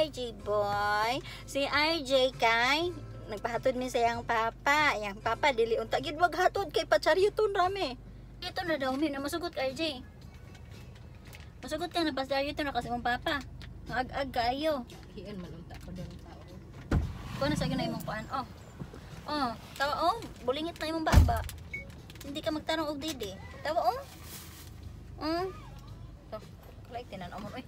RJ boy. Si RJ kay nagpahatod mi sa iyang papa. Iyang papa dili unta gid wag hatod kay patsaryoton rame. Ito na daw mi na masugot ka RJ. Masugot ka na patsaryoton na kasi mong papa. Ag-ag kayo. Hian man unta ko daw tao. Kuha na sa ganay mong kuan. Tawa bulingit na imong baba. Hindi ka magtanong og didi. Tawa to. Like tinan mo oy.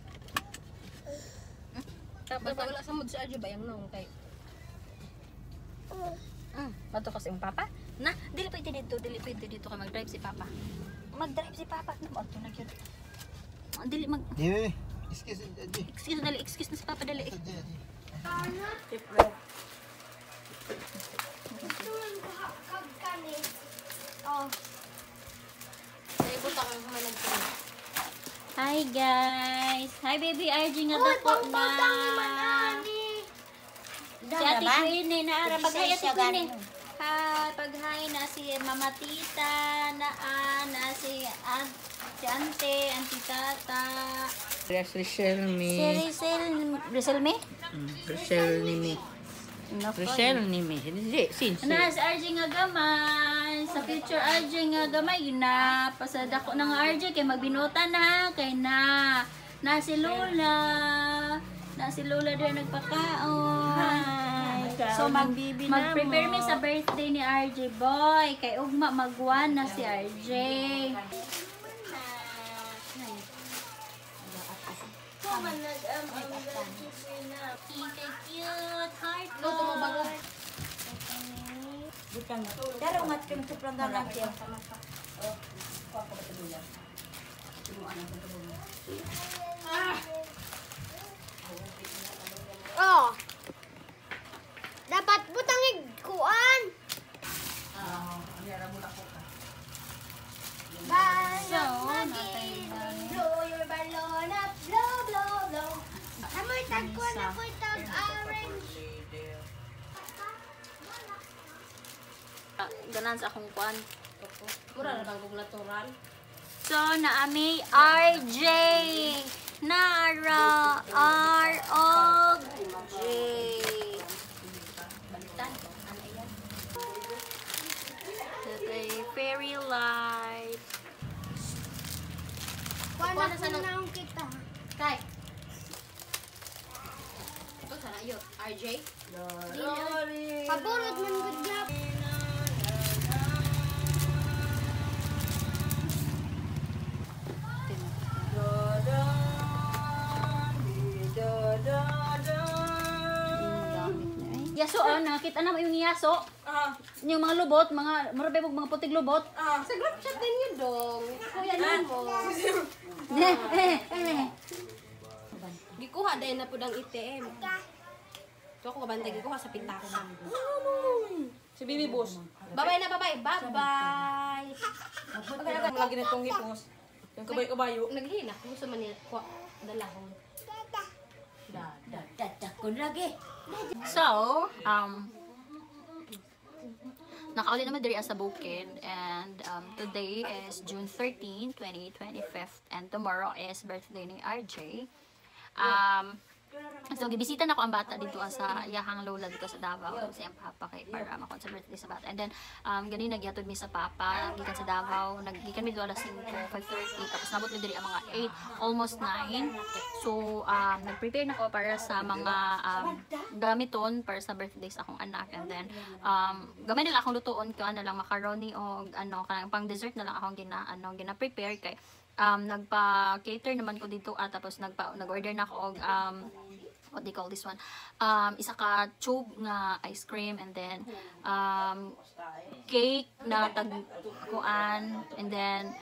Tapos wala sa mood sa adyo bayang nong kay. Bato kasi yung papa. Na, dili pwede dito ka mag-drive si papa. Mag-drive si papa. Bato na yun. Dili mag... Di, excuse Excuse na si papa, dali. Ay buta kang humanag. Hi guys! Hi baby RJ nga dako na! Si Ate Queenie na ara paghay Ate Queenie. Hi, paghay na si Mama Tita, na si Ante Tata. Rachel me. Si Rizal me? Rachel ni me. Rachel ni me. Hindi, since. Na si RJ nga gamay, sa future RJ nga gamay na pasada ko ng RJ kay magbinutan na kay na si Lola din nagpakaon. So mag-prepare mi sa birthday ni RJ boy kay ugma magwan na si RJ. Cute heart heart. Pero umat kami sa program natin. Dapat butangig kuan. Blow your balloon up, blow, blow, blow. Amoy tag kuan, amoy tag orange. Ganan sa akong kuan. Mura na bang kung natural? So, naami RJ. Nara R-O-J. Balitan ko. Ano yan? The fairy light. Kuan na sa naong kita. Kay. Ito sana yun. RJ? Paborot man good job. Yaso, nakita na mo yung yaso. Yung mga lubot, marabay mo mga putig lubot. Sa group chat din yun dong. Kuya na mo. Gikuha dahil na po ng ITM. Ito ako kabantay, gikuha sa pintasan. Si Bibi Boss. Bye-bye na, bye-bye. Bye-bye. Lagi na itong hipos. Yung kabay-kabayo. Naghina. Gusto man niya. Dalahon. Dadakon lagi. So, nakauli naman diri sa bukid and today is June 13, 2025 and tomorrow is birthday ni RJ. So gibisita na ko ang bata dito sa iyahang lola dito sa Davao sa iyang papa kay para makon sa birthday sa bata. And then gani nagyatod mi sa papa gikan sa Davao, naggikan mi alas 5:30 tapos nabot mi diri ang mga 8 almost 9. So nag-prepare na ko para sa mga gamiton para sa birthday sa akong anak. And then gamay nila akong lutuon ko ano lang macaroni o ano kanang pang dessert na lang akong gina-prepare kay nagpa-cater naman ko dito tapos nag-order na ako og what they call this one, isa ka tube nga ice cream and then cake na tagkuan and then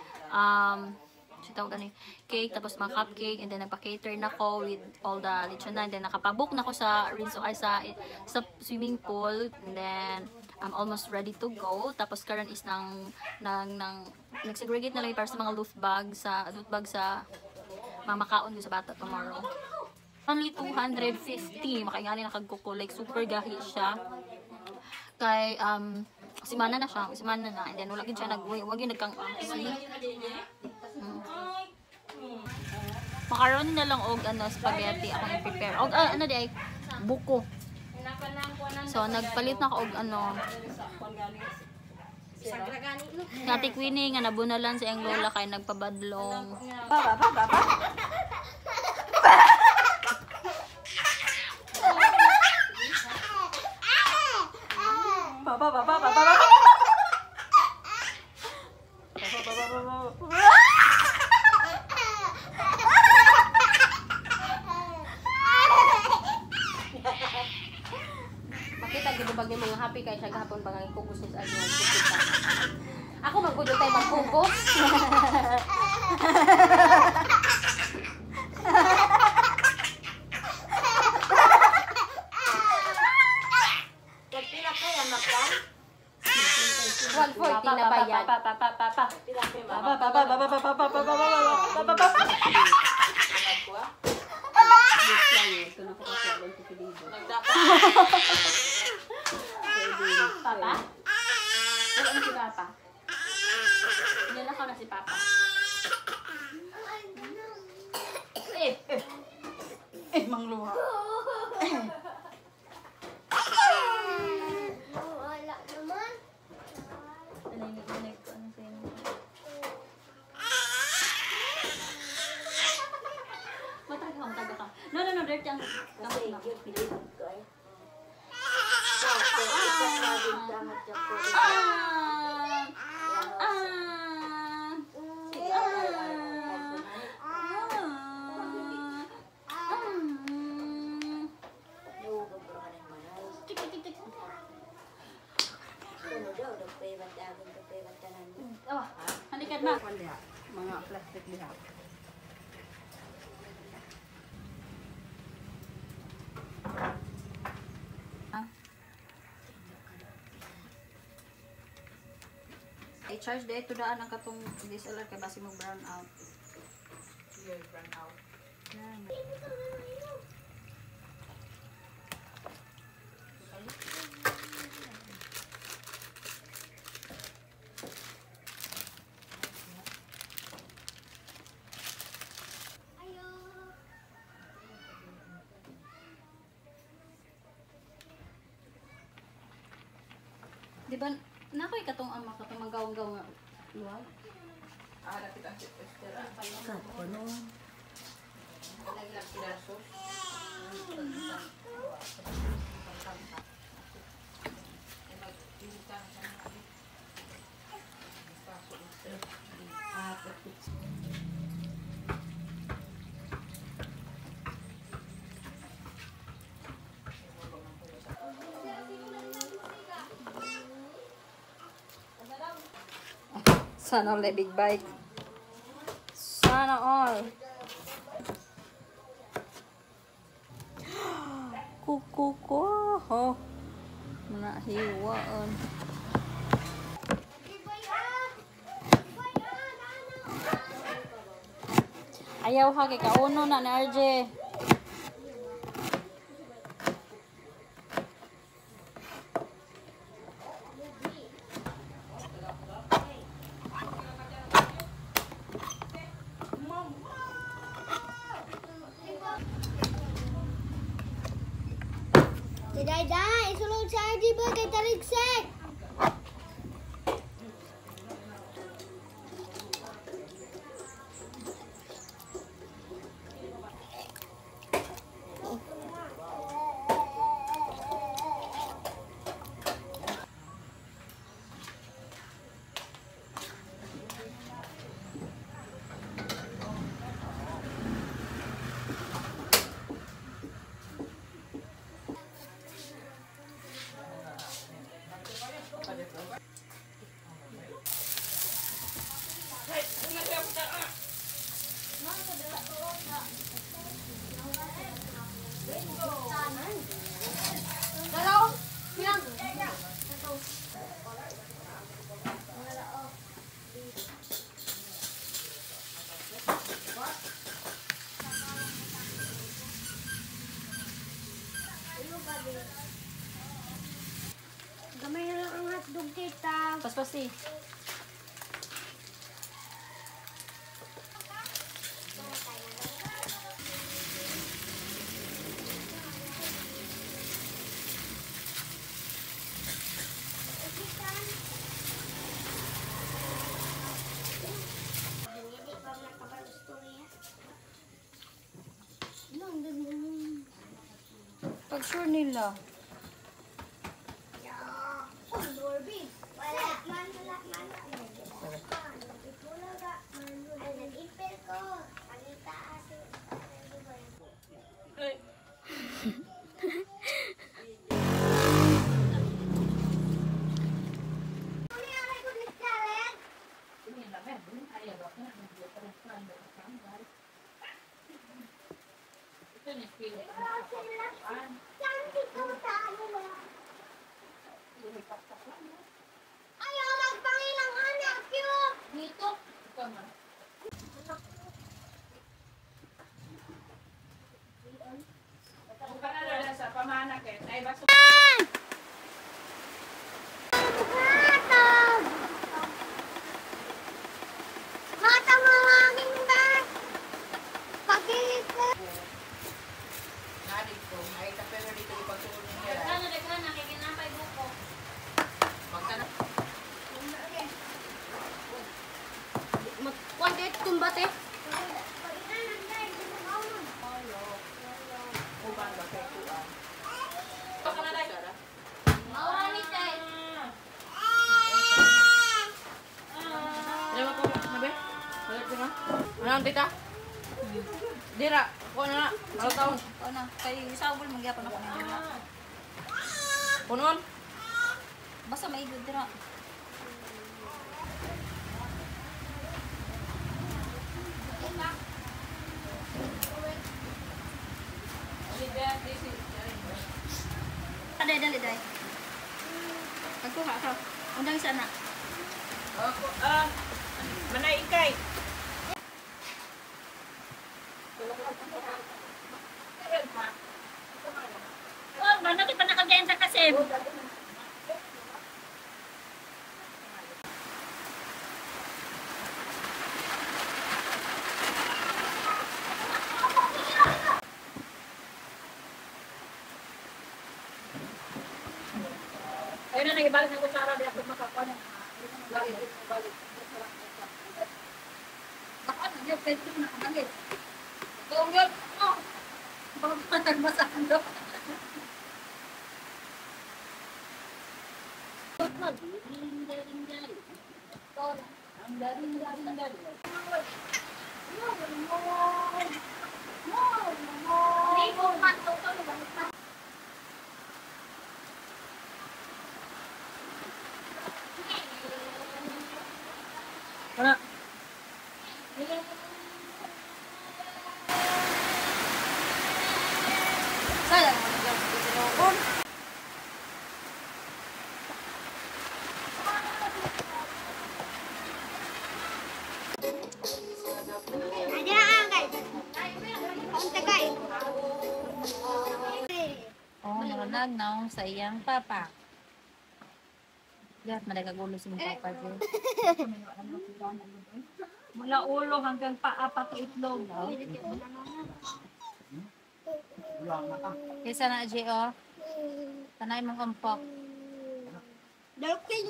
sitaw gani cake tapos mga cupcake and then nagpa-cater na ko with all the lechonan and then nakapabook na ko sa sa swimming pool and then I'm almost ready to go. Tapos karon is nag-segregate na lang para sa mga loot bag sa mga makaon sa bata tomorrow. Only 250 makaingani na kagkuko like super gahi siya. Kay simana na siya, simana na and then wala gid siya wag yun nagkang Macaroni na lang og ano spaghetti ako i-prepare. Og ano di ay buko. So nagpalit na ako og ano Ngati Queenie nga nabunalan sa iyang lola kay nagpabadlong. Makita gid bag ni mga happy kay siya gahapon bang ang focus sa ano kita. Ako magudlo tay mag-focus. Pila kaya makan? 140 na ba yan? Papa? Wala na si Papa. Nilakaw na si Papa. Mangluha. Wala naman. Naninig ko ano sa inyo. Mataga ka, mataga ka. No, dirty ang halikan na. Mga plastic diha. I-charge dito daan ang katong DSLR kay basi mo brown out. Yan. Di ba nakoy katong ama katong magawang-gaw nga luwag? Ada kita estera. Sana all big bike. Sana all. Kuko ho. Mana hiwaan. Ayaw ha kay kauno na ni RJ. Day, isulong sa RD ba kay taligsik? Gamay na lang ang hotdog, tita. Paspasi. Pag sure nila. Wala man, wala man. Ang nag-ipil ko. Ang itaas. Ayaw magpangilang anak yun. Dito. Hatag! Hatag mga aking bag! Pagkilit ko! Nalit ko. Ay, tapos dito ipagsuot niya. Ano, daghan na, kaya ginapay buko. Magkana. Kuwante, tumbate. Uban ba kay kuan? Maura ni Tay. Lewat ko, nabe? Balik ko na. Ano, tita? Dira, ko na. Ano taon? O na, kay sabol magyapon ako nila. Punon? Basta maigod dira. Dali, dali, dali. Nagkuha ka. Undang sana. Ako, manay ikay. Oh, mana kita nakagayan sa kasib. Ayun na, nagibalik ng kutsara. Di ako makakuha na. Balik. Bakit? Yung pwede na nakabalik. Kung yun, oh! Baka nagmasaan doon. Wala. Sayang mo nagyapon ko sinukon. Ada angkat. Ang tagay. Oh, nakanagnaw sa iyang papa. Diyan, malagagulo si mong papa dyan. Mula ulo hanggang paa pati itlog. Kaysa na, J.O. Tanay mong umpok. Daking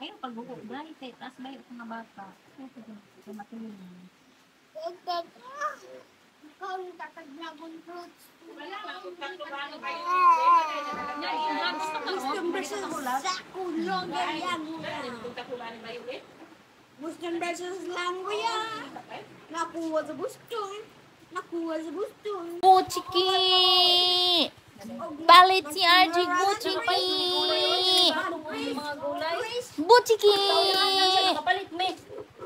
Ayun, pagbuko. Dahil tayo, taas ba yung mga bata? Ito, matulog. Ugtag. Ikaw yung tatag dragon fruits. Gustong versus sa kulong yan. Gustong versus langguya. Nakuha sa gustong. Nakuha sa gustong. Buchiki! Balit si RJ Buchiki! Buchiki!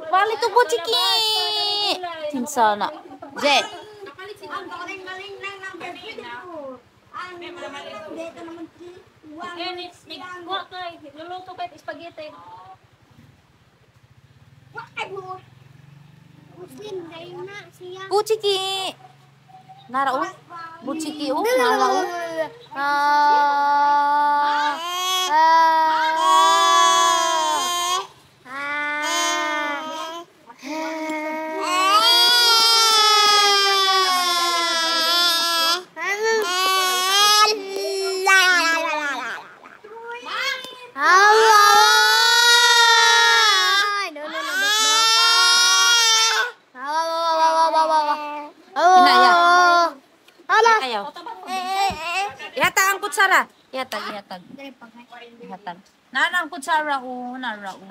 Balit to Buchiki! Sinsana. Jet. Ang galing-galing lang ng perfect ko. Ang dito naman Kuha kay, luluto kay spaghetti. Wakay mo. Muslim dahil na siya. Buchiki! Nara o? Buchiki o? Nara o? kutsara. Ihatag, ihatag. Dali pagay. Ihatag. Narang kutsara narao.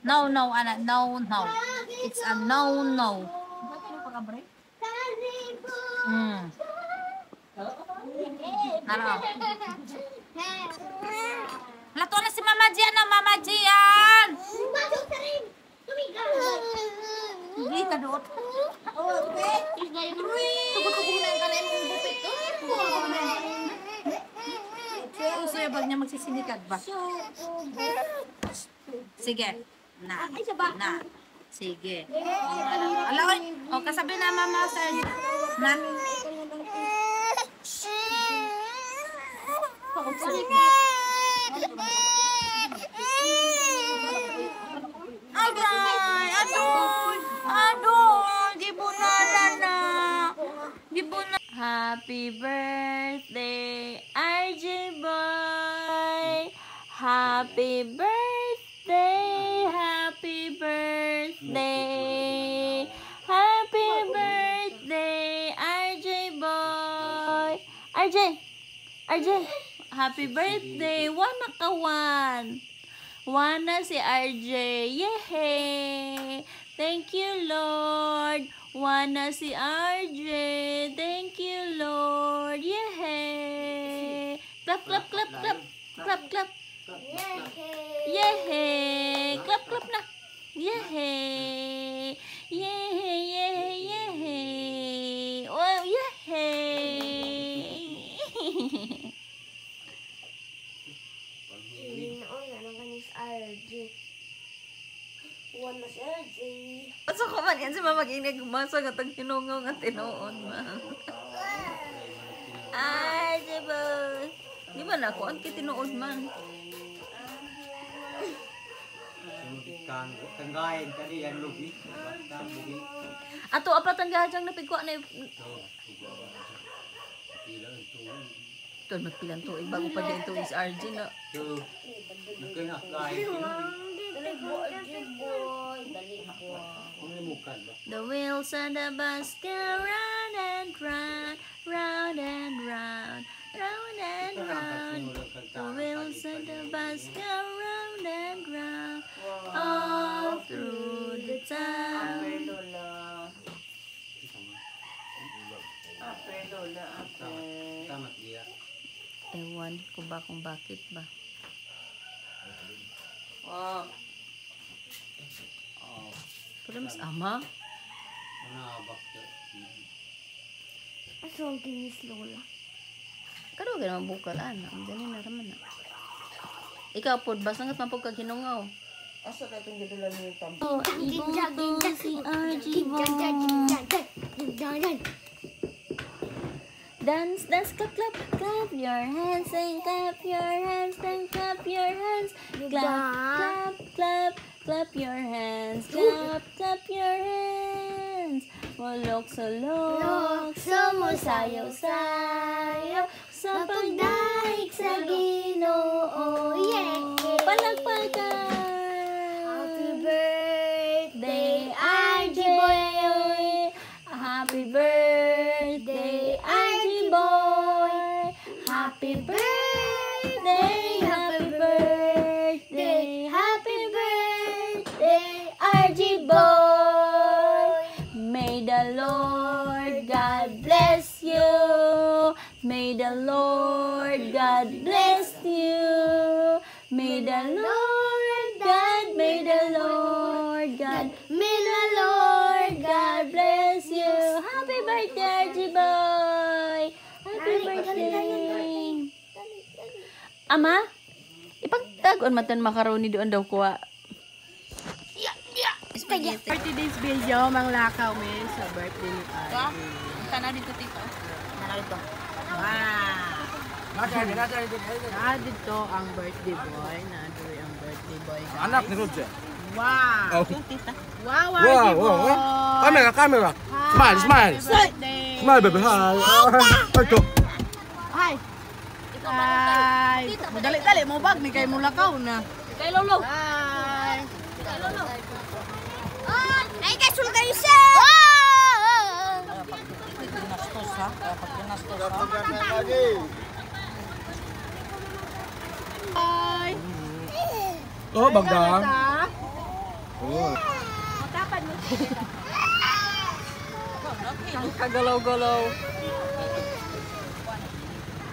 No, no, ana, no, no. It's a no, no. Narao. Lato na si Mama Gian na, Mama Gian! Masuk sering. Tumigas. Hindi ka doon. Tugot-tugunan ka na yung bupit to. Gusto yung bag niya magsisinikad ba? Sige. Na. Na. Sige. Alaway. O, kasabi na Mama sa na. Agay! Adoy! Gibunalan na! Gibunalan. Happy birthday, RJ Boy! Happy birthday! Happy birthday! Happy birthday, RJ Boy! RJ! RJ! Happy birthday! Wana ka one! Wana si RJ! Yehey! Thank you, Lord! Wana si RJ! Thank you, Lord! Yehey! Clap, clap, clap, clap! Clap, clap! Yehey! Clap, clap na! Yehey! Yehey! Yehey! Yehey! Oh, yehey! Paso ko man yan si Mama Ginig umasa nga tag tinungaw nga tinuon man. Ay, diba? Di ba na ako? Ang kitinuod man. Tanggayan ka yan, Lugi. Ato, apatan gahajang napigwa na ito, magpilang tuig. Bago pa din ito is RG na. So, nagkanakain ka The wheels on the bus go round and round, round and round, round and round. The wheels on the bus go round and round, all through the town. Tamat dia. Ewan ko ba kung bakit ba. Oh. Pero mas ama. Manabak ka. Asong kinis lola. Karo gana mabukal ana, dali na raman na. Ikaw pod bas nangat man pud kag hinungaw. Asa ka itong gidulan mo yung tampo? Oh, ginjag, ginjag. Si RG Ginjag, ginjag. Ginjag. Dance, dance, clap, clap, clap your hands and clap your hands and clap your hands. Clap, clap, clap, clap your hands. Clap, clap your hands. Walok sa lok, sumusayaw-sayaw sa pagdaig sa Ginoo. Yeah! Palagpagan! Happy birthday, RJ Boy! Happy birthday, RJ Boy! Happy birthday, happy birthday, happy birthday, RJ Boy! May the Lord God bless you. May the Lord God bless you. May the Lord God, may the Lord God, may the Lord God bless you. Happy birthday, RJ Boy! Happy birthday! Ama, ipagtagon matan macaroni doon daw kuha. Birthday video, manglakaw may sa birthday ni Ari. Kana dito tito. Kana dito. Wow! Dito ang birthday boy. Nadoy ang birthday boy. Guys. Anak ni Roger. Wow! Oh. Wow, Wow, RJ wow, boy! wow. Camera, camera. Smile, smile. Birthday! Smile, baby. Hi. Ito. Hi! Hi! Dali-dali mo bag, ni kay mo lakaw na. Kay Lolo. Hi! Oh, ay kasul kayo siya. Lagi. Oh, baga. Oh. Ang kagalaw-galaw.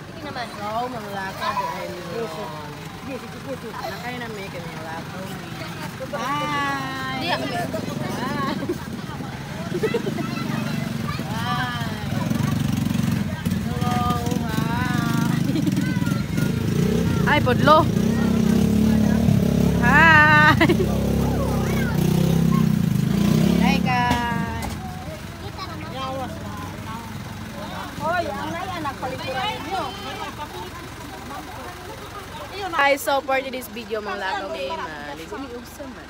Hindi naman. Oo, manglaka dahil yun. Nakaya na may kanilakaw. Bye! Hindi ako. Hi, Podlo. Hi. Hi, guys. Hoy, ang nayanak palikuran niyo. Hi, so for today's video, mga lakaw may maligo sa man.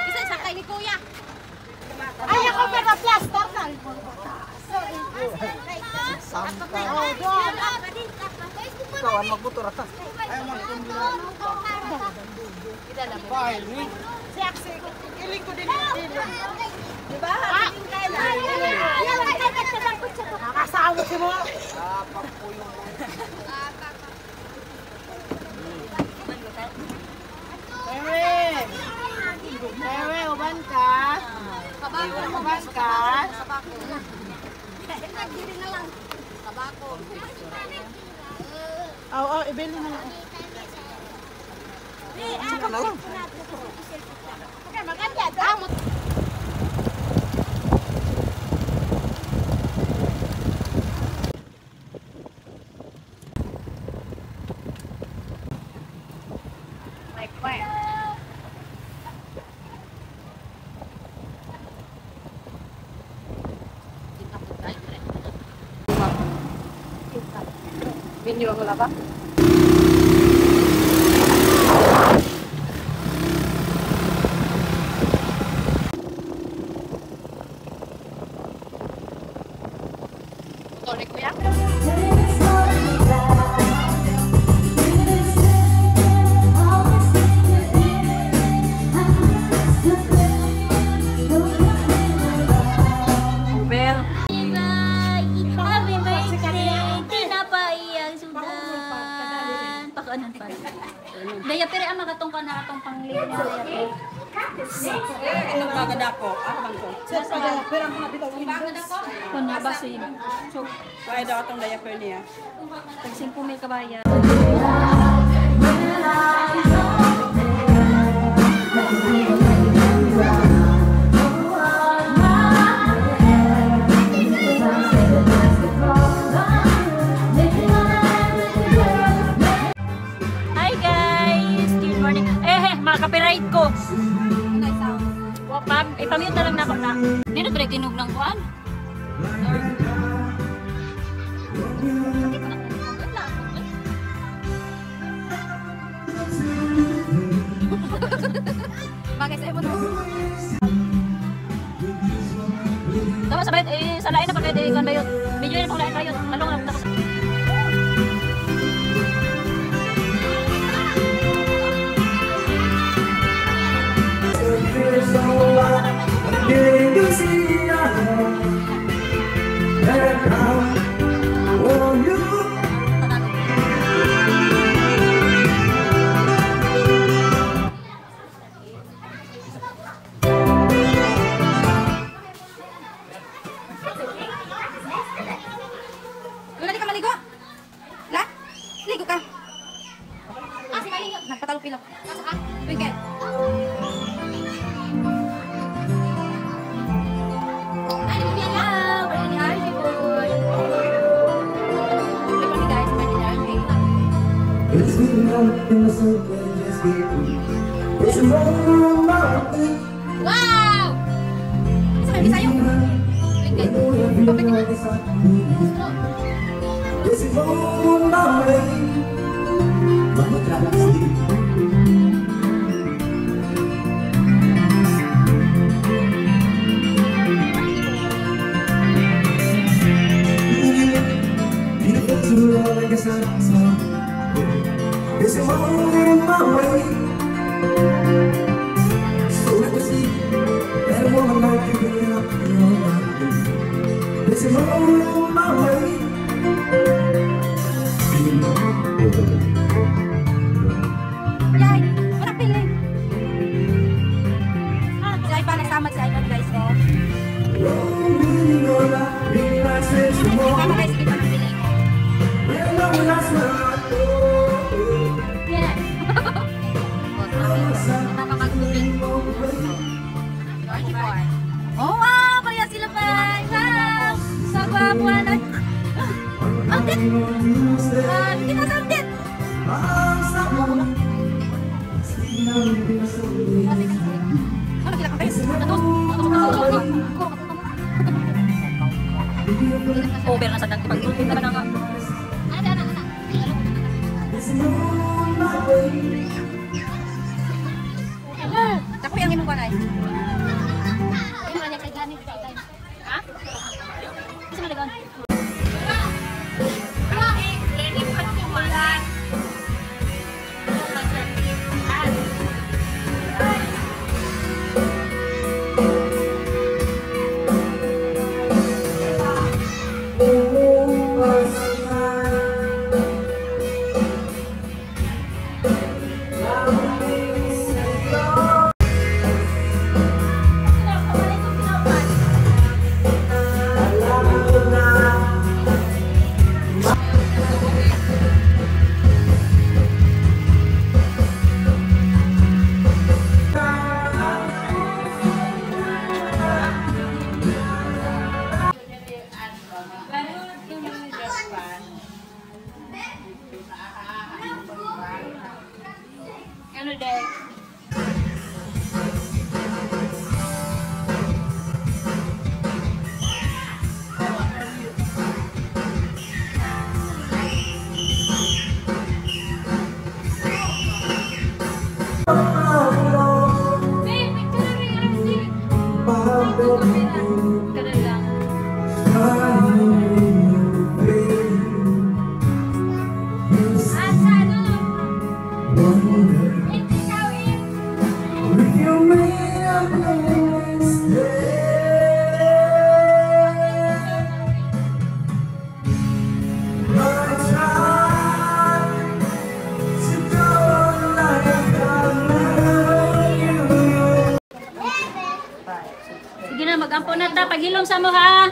Isa-isa kay ni Kuya. Ay, ako pero plaster na. Kawan magbuto rata. Ay, File ni. Iling ko din dito. Diba? Nakasama si mo. Ewe, uban ka. Uban ka. Oo, ibili na lang. Sika na lang. Maganda daw. Video ang wala ba? Sorry, Kuya. Well, Happy birthday, tinapayang sudan. Pakanan pa. Daya pero ang magatong ka na atong pangligo sa daya. itong bagada ko. Ako bang ko? Kung nabasin. So, Kaya daw itong diaper niya. tag 5,000 kabaya. Hi guys! Good morning. Mga copyright ko. Ipamute na lang na ako na. Hindi na tuloy tinog ng kuhan. Bagay sa imo. Tapos sabay, sa lain na pa kayo, ikon ba yun? Medyo yun pang lain kayo. Talong lang. Tapos, Lula, di ka maligo? La? Ligo ka. Ah, si maligo. Nagpatalupilok. Asa ka? Twinkle. Ay, di ba yan? Pwede ni Harvey boy. Ligo ni guys, pwede ni Harvey. Wow! Isa kayo, isa yung. Twinkle. Pwede ni This Yay! Wala piling! Si Ivan, nasama si Ivan guys, oh. Tama guys, sige pa ng piling. Yan. Nakakagtubig. Oh wow! Kaya sila pa! Wow! Sa gwapuan ay... Update! Hindi na sa update! Over na sa dagko pag kita na nga. Ako yung imong kanay. Ha? Kasi madagan. Ano day? Ganun lang. Sige na, mag-ampo na ta. Paghilom sa mo ha.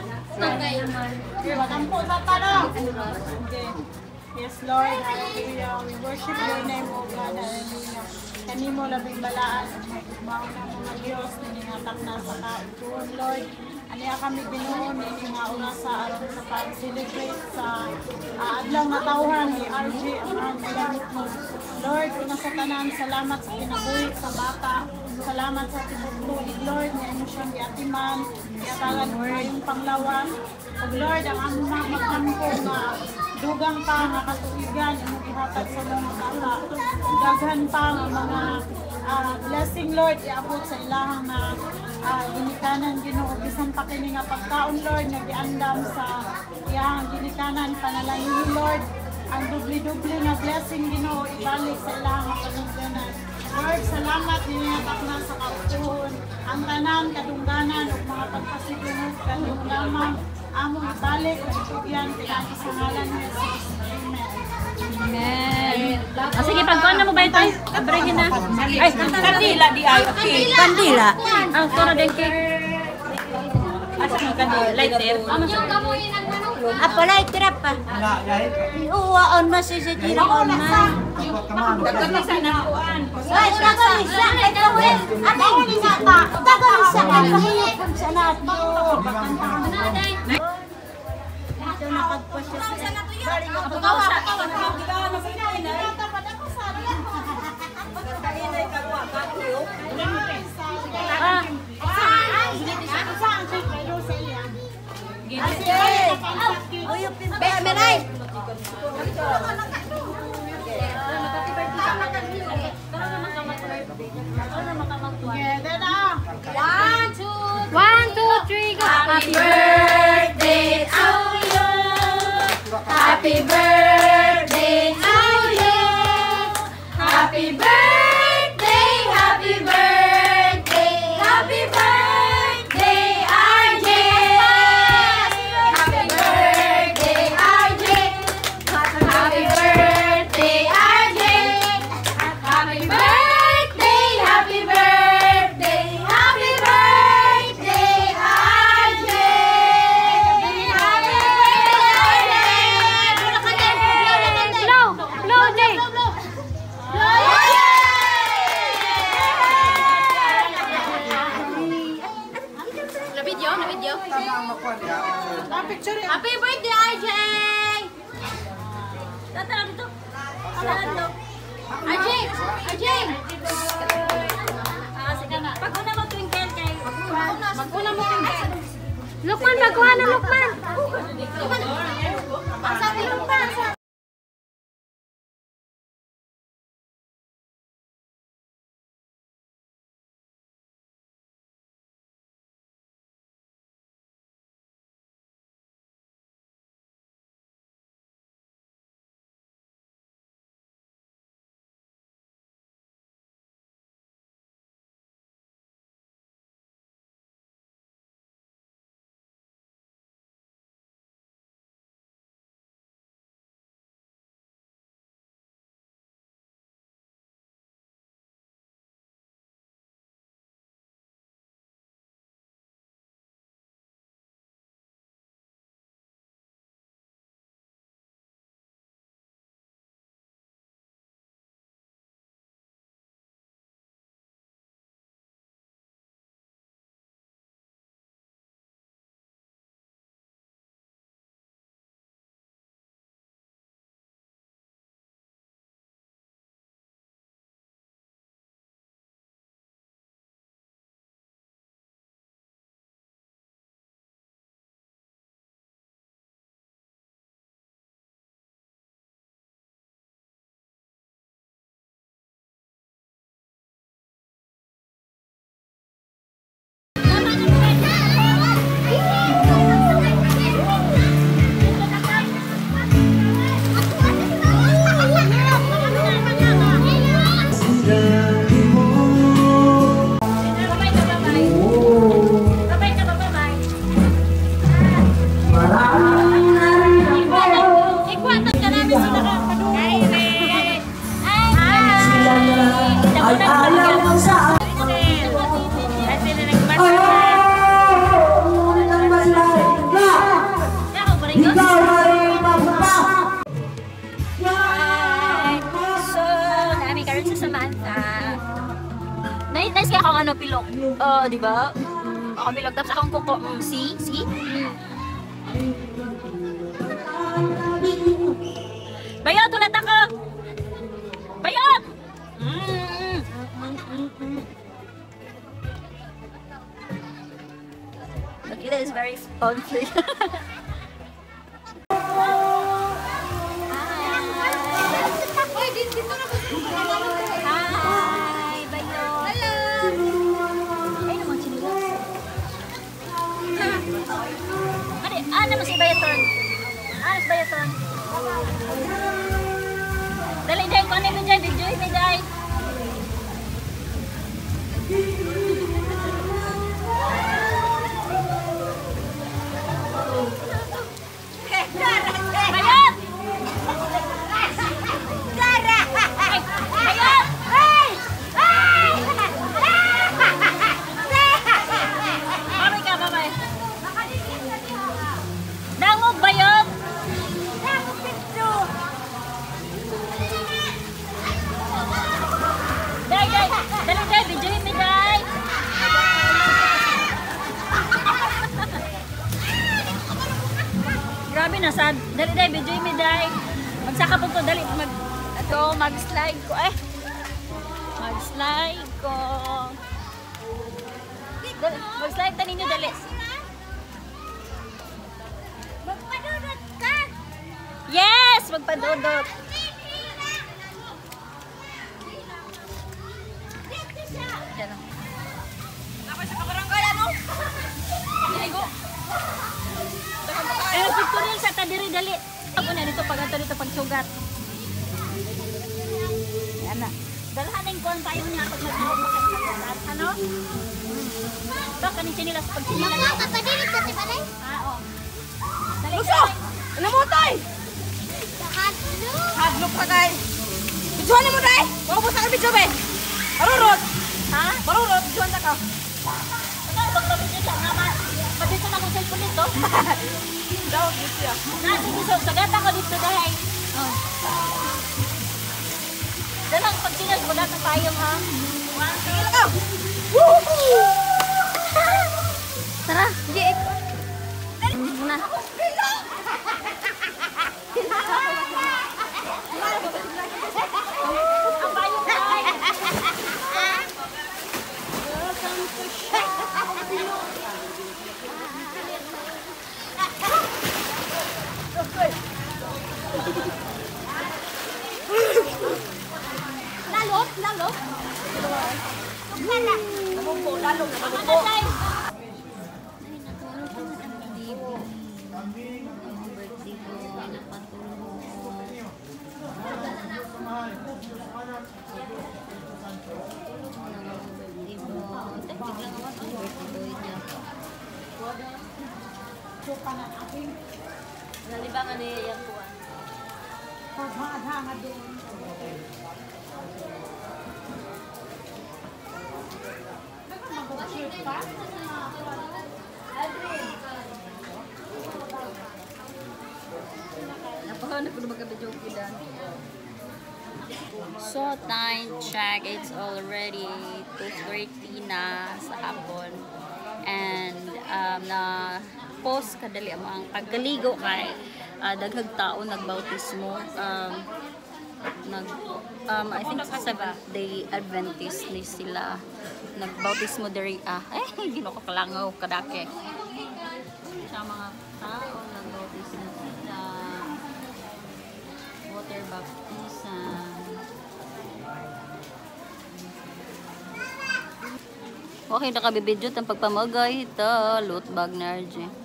Yes, Lord, hallelujah. We worship your name, O God, hallelujah. Kanimo labing balaan at magmao na mga Diyos na ningatak na sa kaituon, Lord. Aniya kami binuon, ini nga oras sa aron sa pag-celebrate sa adlaw nga tawhan ni RG ang gamit mo. Lord, una sa tanan, salamat sa kinabuhi sa bata. Salamat sa tibok-tuig, Lord, na imo siyang giatiman, iatagan mo kayong panglawan. O Lord, ang among mga magkampo nga dugang pa nga katuigan, imo ihatag sa mga bata. Daghan pa nga mga blessing, Lord, iabot sa ilahang na ginikanan, Ginoo. Bisan pa kini nga pagkaon, Lord, nga giandam sa iyang ginikanan, panalangin, Lord. Ang dubli-dubli nga blessing, Ginoo, ibalik sa ilahang nga panugdanan. Lord, salamat ninihatak na sa kautuhon. Ang tanan, kadungganan, o mga pagpasigunod, kadunggaman, among ibalik, nagtugyan, pinagi sa ngalan ni Jesus. Amen. Amen. Sige, pagkuhan na mo ba ito? Abrehin na. Ay, kandila di ay. Okay. Kandila. Ang turo din kay... Asa ang kandila? Lighter? Apalay tirap pa. Uwaon mas si Tiraon man. Dagkamisa na kuan. Ay, tagalisa. Ate, hindi na pa. Tagalisa. Ay, mahiyap kung sa nato. Ito nakagpasya siya. Pagkawa. Meray! Together na. 1, 2, 3, go! Happy birthday to you. Happy birthday to you. Happy birthday, happy birthday, happy birthday, RJ. Ajay! Ajay! Pag-una mo twinkle kay... Mag-una mo twinkle. Lukman, magkuha na Lukman. Ang sabi Lukman. Nice kaya akong ano, pilok. Di ba? Ako pilok. Tapos akong kuko. See? See? Bayot! Ulit ako! Bayot! Lakita is very sponsored. Hi! Bayot! Ay naman sinilas. Ano mo si Bayoton? Ano si Bayoton? Dali dyan, kung ano mo dyan, video mo dyan. Bayot! Bayot! Babay ka, babay. Dangog, Bayot! Day, day! Dali, day! Videoin mo, day! Grabe na, sad. Dali, day! Videoin mo, day! Magsaka po to, dali. Mag-slide ko, eh. Mag-slide ko. Mag-slide ta ninyo, dali. Magpadudot ka. Yes! Magpadudot. Yan o. Pictorial sa tadiri, dali. Ako na dito pag ato dito pagsugat. Yan na. Dalhanin ko ang tayo niya pag mag-sugat. Ano? Ito, kanin sinilas. Pag sinilas. Mama, kapadilit ka, diba na? Oo. Dali, Luso! Ano mo, tay? Hadlo. Hadlok ka, tay. Bidyohan mo, tay. Huwag mo sa akin bidyo, be. Marurot. ha? Marurot. Bidyohan na ka. Ano, pagkabit niya siya. Padito na kong cellphone dito. Daw, dito siya. Sige, so, sagata ko dito dahil. Oh. Dalang pag sinas, wala na payong ha. Sige lang ka. Tara, hindi. Muna. Lalo? Namumbo, lalo na namumbo. Ay, natulog ko na ang bibo. Ang birthday ko, napatulog. Nalibangan niya yung kuwan. Paghahanga doon. Mag-shoot pa? Napakahanap ko na magkabidyo ko dan. So, time check. It's already 2:30 na sa hapon. And, na-post kadali ang mga kagaligo kay daghag tao nagbautismo. I think sa Seventh-day Adventist ni sila nagbautismo diri gino ko kalangaw kadake sa mga tao nagbautismo sila water baptism. Okay, nakabibidyo ang pagpamagay ita loot bag na RJ.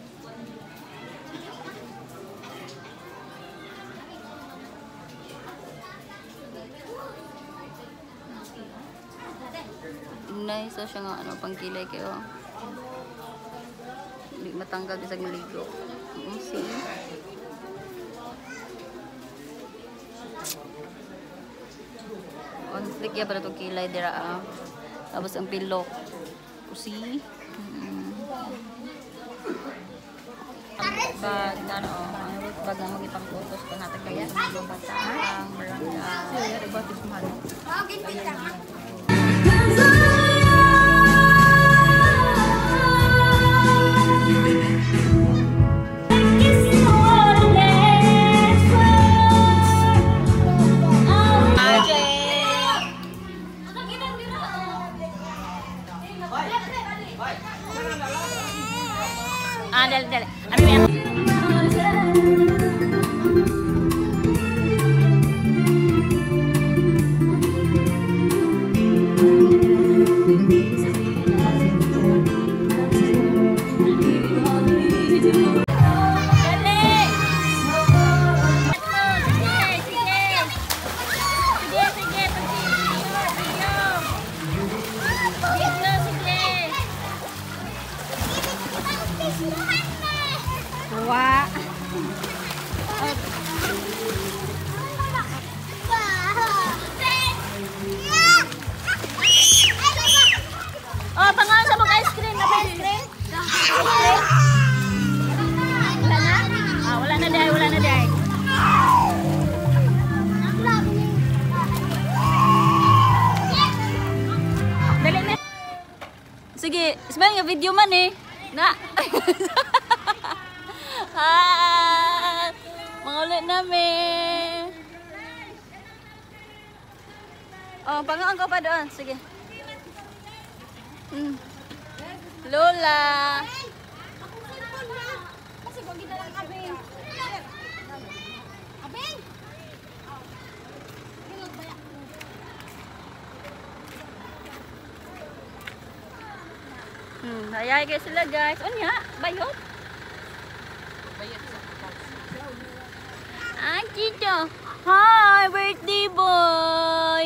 Nice siya nga pangkilay kayo. Hindi matanggal bisag maligo. See? On flick ya para to kilay dira tapos ang pilok. See? Bag ano bag na magipang photos ko natin kaya ang bata ang barangay. Ibatis mahal. Okay, pita. Dali. Ano yan? Oh, pangalan sa mga ice cream. Apa ice cream? Wala na? Wala na dahil, wala na dahil. Dali na. Sige, ismail nga video man eh. Na. Mga ulit namin. Oh, pangaan ka pa doon. Sige. Lola. Kasi kung gina lang abing. Abing? Hayay kayo sila guys. Ano ya? Bayot? Bayot sa Chito. Hi, birthday boy.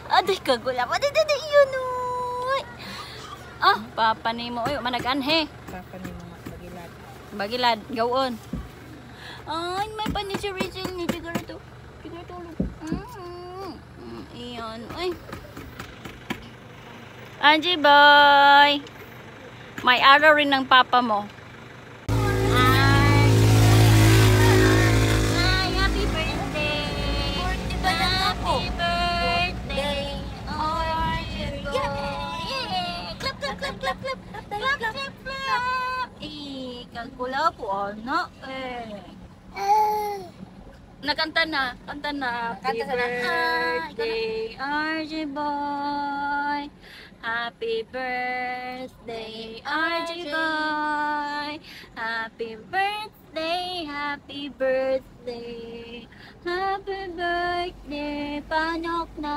Aday kagula. Aday yun. Papa ni mo. Uy, managanhe. Papa ni mga bagilad. Bagilad, gawon. Ay, may pa ni si Rachel ni Siguro to. Iyon. Uy. Angie boy. May araw rin ng papa mo. Hi, happy birthday. Happy birthday. Clap. Kalkula po anak Nakanta na. Kanta na. Happy birthday, RJ boy. Happy birthday, RJ boy. Happy birthday, happy birthday. Happy birthday panok na